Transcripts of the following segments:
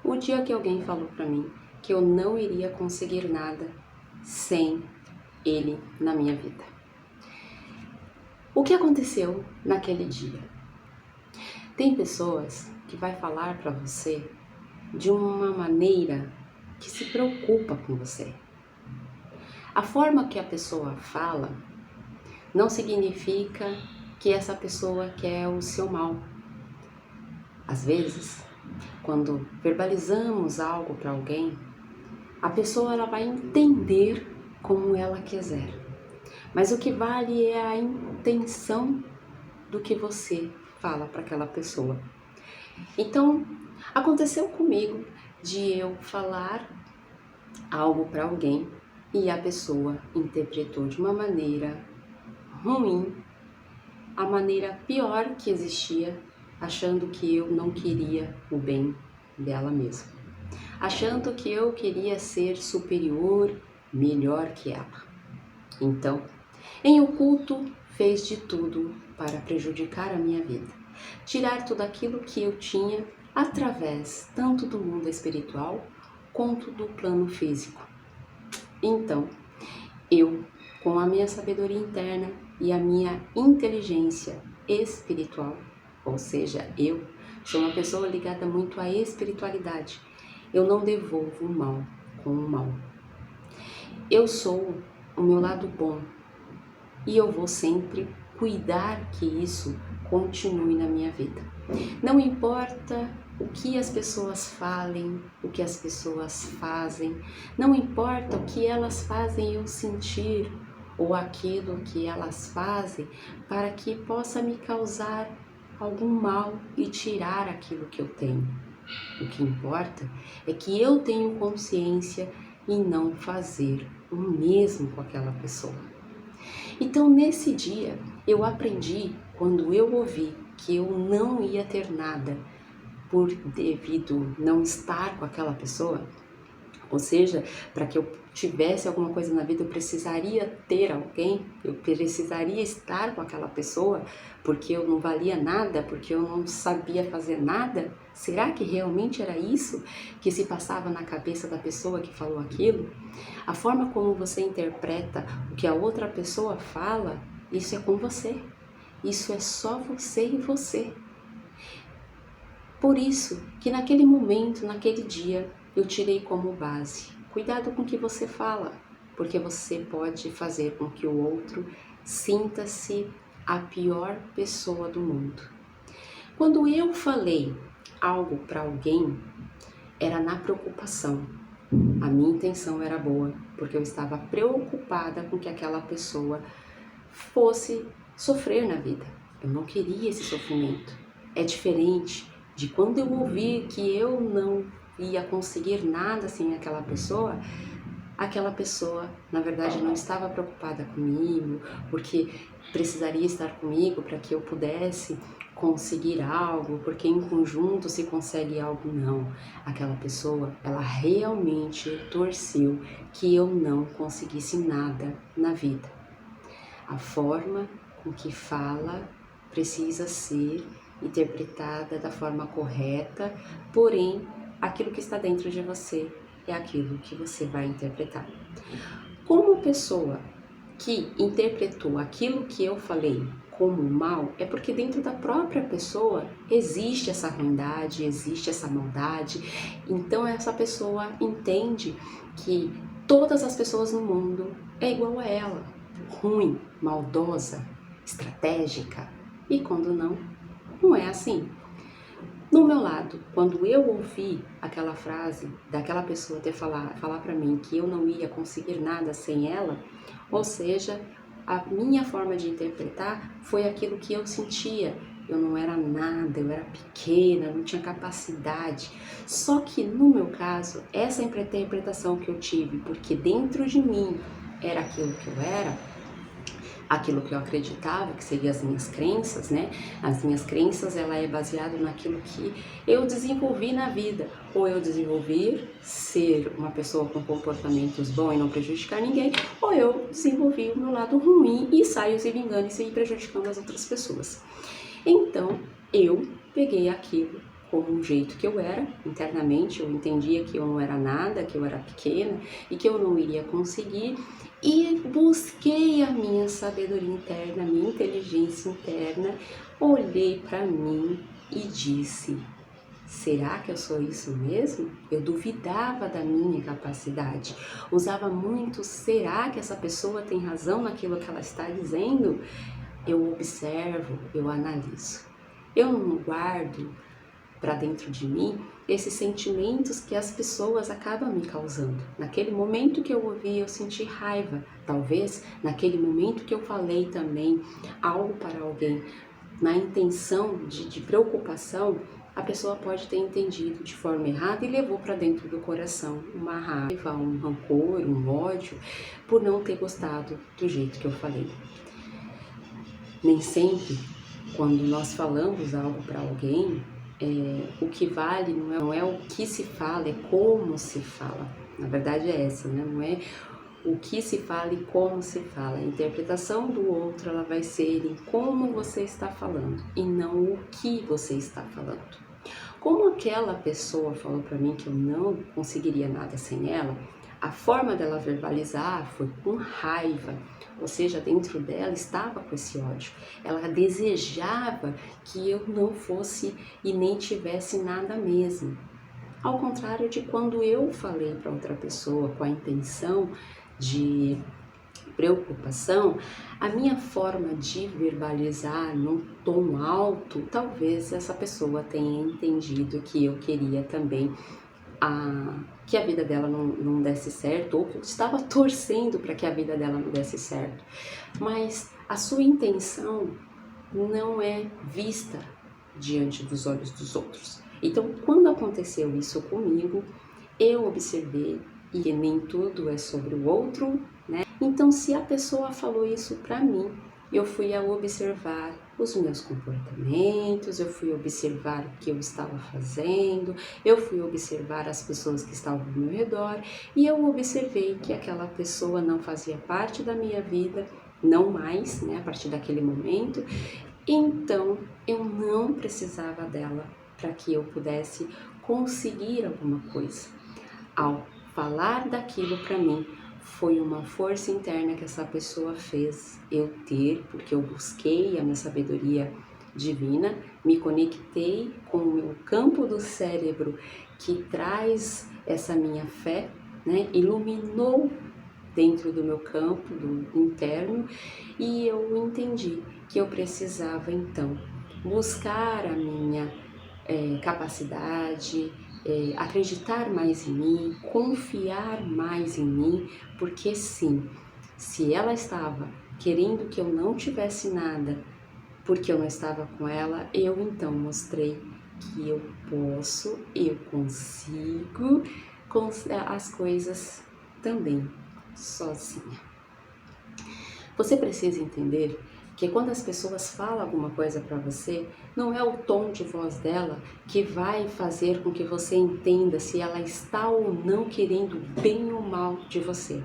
O dia que alguém falou para mim que eu não iria conseguir nada sem ele na minha vida. O que aconteceu naquele dia? Tem pessoas que vai falar para você de uma maneira que se preocupa com você. A forma que a pessoa fala não significa que essa pessoa quer o seu mal. Às vezes, quando verbalizamos algo para alguém, a pessoa ela vai entender como ela quiser. Mas o que vale é a intenção do que você fala para aquela pessoa. Então, aconteceu comigo de eu falar algo para alguém e a pessoa interpretou de uma maneira ruim, a maneira pior que existia, achando que eu não queria o bem dela mesma, achando que eu queria ser superior, melhor que ela. Então, em oculto, fez de tudo para prejudicar a minha vida, tirar tudo aquilo que eu tinha através tanto do mundo espiritual quanto do plano físico. Então, eu, com a minha sabedoria interna e a minha inteligência espiritual, ou seja, eu sou uma pessoa ligada muito à espiritualidade, eu não devolvo o mal com o mal. Eu sou o meu lado bom e eu vou sempre cuidar que isso continue na minha vida. Não importa o que as pessoas falem, o que as pessoas fazem, não importa o que elas fazem eu sentir ou aquilo que elas fazem para que possa me causar algum mal e tirar aquilo que eu tenho. O que importa é que eu tenho consciência e não fazer o mesmo com aquela pessoa. Então, nesse dia, eu aprendi, quando eu ouvi que eu não ia ter nada por devido não estar com aquela pessoa, ou seja, para que eu tivesse alguma coisa na vida, eu precisaria ter alguém, eu precisaria estar com aquela pessoa, porque eu não valia nada, porque eu não sabia fazer nada. Será que realmente era isso que se passava na cabeça da pessoa que falou aquilo? A forma como você interpreta o que a outra pessoa fala, isso é com você. Isso é só você e você. Por isso que naquele momento, naquele dia, eu tirei como base: cuidado com o que você fala, porque você pode fazer com que o outro sinta-se a pior pessoa do mundo. Quando eu falei algo para alguém, era na preocupação. A minha intenção era boa, porque eu estava preocupada com que aquela pessoa fosse sofrer na vida. Eu não queria esse sofrimento. É diferente de quando eu ouvi que eu não ia conseguir nada sem aquela pessoa na verdade não estava preocupada comigo, porque precisaria estar comigo para que eu pudesse conseguir algo, porque em conjunto se consegue algo. Não, aquela pessoa, ela realmente torceu que eu não conseguisse nada na vida. A forma com que fala precisa ser interpretada da forma correta, porém, aquilo que está dentro de você é aquilo que você vai interpretar. Como pessoa que interpretou aquilo que eu falei como mal, é porque dentro da própria pessoa existe essa ruindade, existe essa maldade. Então essa pessoa entende que todas as pessoas no mundo é igual a ela, ruim, maldosa, estratégica, e quando não é assim. No meu lado, quando eu ouvi aquela frase daquela pessoa falar para mim que eu não ia conseguir nada sem ela, ou seja, a minha forma de interpretar foi aquilo que eu sentia. Eu não era nada, eu era pequena, não tinha capacidade. Só que no meu caso, essa interpretação que eu tive, porque dentro de mim era aquilo que eu era, aquilo que eu acreditava, que seriam as minhas crenças, né? As minhas crenças, ela é baseada naquilo que eu desenvolvi na vida. Ou eu desenvolvi ser uma pessoa com comportamentos bons e não prejudicar ninguém, ou eu desenvolvi o meu lado ruim e saio se vingando e se prejudicando as outras pessoas. Então, eu peguei aquilo como um jeito que eu era internamente. Eu entendia que eu não era nada, que eu era pequena e que eu não iria conseguir, e busquei a minha sabedoria interna, a minha inteligência interna, olhei para mim e disse: será que eu sou isso mesmo? Eu duvidava da minha capacidade, usava muito: será que essa pessoa tem razão naquilo que ela está dizendo? Eu observo, eu analiso. Eu não guardo para dentro de mim esses sentimentos que as pessoas acabam me causando. Naquele momento que eu ouvi, eu senti raiva. Talvez naquele momento que eu falei também algo para alguém, na intenção de preocupação, a pessoa pode ter entendido de forma errada e levou para dentro do coração uma raiva, um rancor, um ódio, por não ter gostado do jeito que eu falei. Nem sempre, quando nós falamos algo para alguém, o que vale não é o que se fala, é como se fala. Na verdade é essa, né? Não é o que se fala e como se fala. A interpretação do outro, ela vai ser em como você está falando e não o que você está falando. Como aquela pessoa falou para mim que eu não conseguiria nada sem ela, a forma dela verbalizar foi com raiva, ou seja, dentro dela estava com esse ódio. Ela desejava que eu não fosse e nem tivesse nada mesmo. Ao contrário de quando eu falei para outra pessoa com a intenção de preocupação, a minha forma de verbalizar num tom alto, talvez essa pessoa tenha entendido que eu queria também que a vida dela não desse certo, ou que eu estava torcendo para que a vida dela não desse certo. Mas a sua intenção não é vista diante dos olhos dos outros. Então, quando aconteceu isso comigo, eu observei, e nem tudo é sobre o outro, né? Então, se a pessoa falou isso para mim, eu fui a observar os meus comportamentos, eu fui observar o que eu estava fazendo, eu fui observar as pessoas que estavam ao meu redor, e eu observei que aquela pessoa não fazia parte da minha vida, não mais, né, a partir daquele momento. Então, eu não precisava dela para que eu pudesse conseguir alguma coisa. Ao falar daquilo para mim, foi uma força interna que essa pessoa fez eu ter, porque eu busquei a minha sabedoria divina, me conectei com o meu campo do cérebro que traz essa minha fé, né? Iluminou dentro do meu campo do interno, e eu entendi que eu precisava então buscar a minha capacidade, acreditar mais em mim, confiar mais em mim, porque sim, se ela estava querendo que eu não tivesse nada porque eu não estava com ela, eu então mostrei que eu posso, eu consigo as coisas também sozinha. Você precisa entender que quando as pessoas falam alguma coisa para você, não é o tom de voz dela que vai fazer com que você entenda se ela está ou não querendo bem ou mal de você.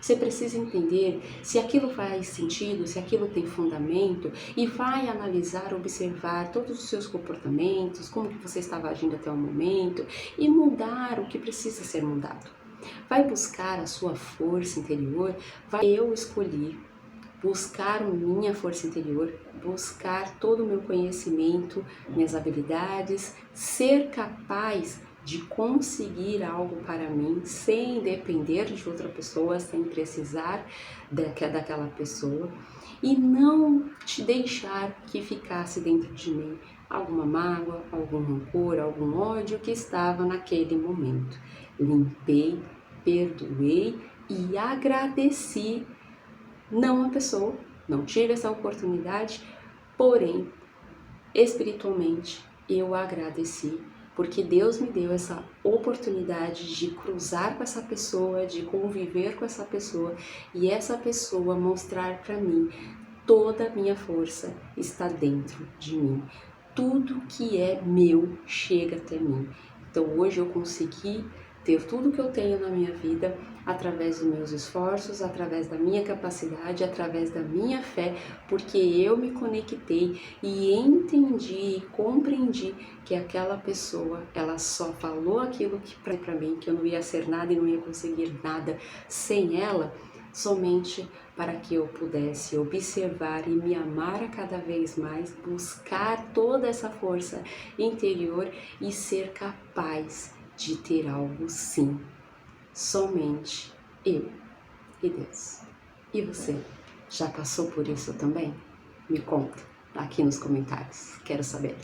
Você precisa entender se aquilo faz sentido, se aquilo tem fundamento, e vai analisar, observar todos os seus comportamentos, como que você estava agindo até o momento, e mudar o que precisa ser mudado. Vai buscar a sua força interior, eu escolhi buscar minha força interior, buscar todo o meu conhecimento, minhas habilidades, ser capaz de conseguir algo para mim sem depender de outra pessoa, sem precisar daquela pessoa, e não te deixar que ficasse dentro de mim alguma mágoa, algum rancor, algum ódio que estava naquele momento. Limpei, perdoei e agradeci. Não a pessoa, não tive essa oportunidade, porém, espiritualmente, eu agradeci, porque Deus me deu essa oportunidade de cruzar com essa pessoa, de conviver com essa pessoa, e essa pessoa mostrar para mim toda a minha força está dentro de mim. Tudo que é meu chega até mim. Então hoje eu consegui ter tudo que eu tenho na minha vida através dos meus esforços, através da minha capacidade, através da minha fé, porque eu me conectei e entendi e compreendi que aquela pessoa, ela só falou aquilo que para mim, que eu não ia ser nada e não ia conseguir nada sem ela, somente para que eu pudesse observar e me amar a cada vez mais, buscar toda essa força interior e ser capaz de ter algo sim, somente eu e Deus. E você, já passou por isso também? Me conta aqui nos comentários, quero saber.